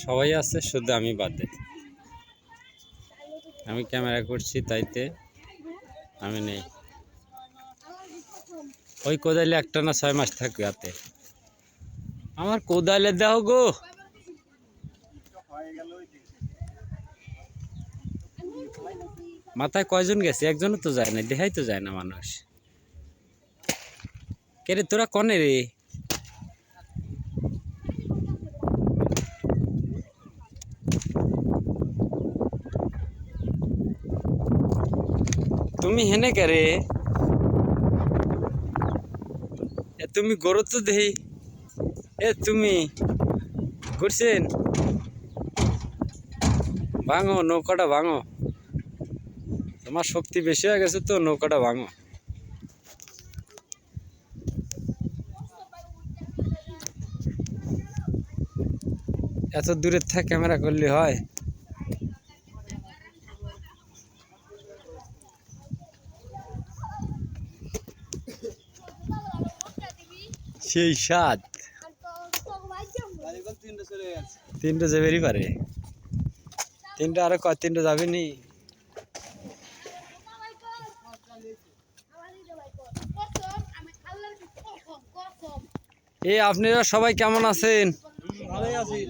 সবাই আছে, শুধু আমি বাদে। আমি ক্যামেরা করছি, তাইতে আমি নেই। ওই কোদালে একটা না 6 মাস থাকবে হাতে। আমার কোদালে দাও গো। মাথায় কয়জন গেছে? একজনও তো যায় না, দেখাই তো যায় না মানুষ। কে রে তোরা কনে রে? তুমি হেনে কে রে? তুমি গরু তো দেহি। তুমি করছেন? ভাঙো নৌকাটা, ভাঙো। তোমার শক্তি বেশি হয়ে গেছে তো, নৌকাটা ভাঙো। এত দূরের থেকে ক্যামেরা করলে হয়? সেই স্বাদ। 3টে যাবেরই পারে। 3টে আরো 3টে যাবে নি। আপনারা সবাই কেমন আছেন? ভালোই আছি।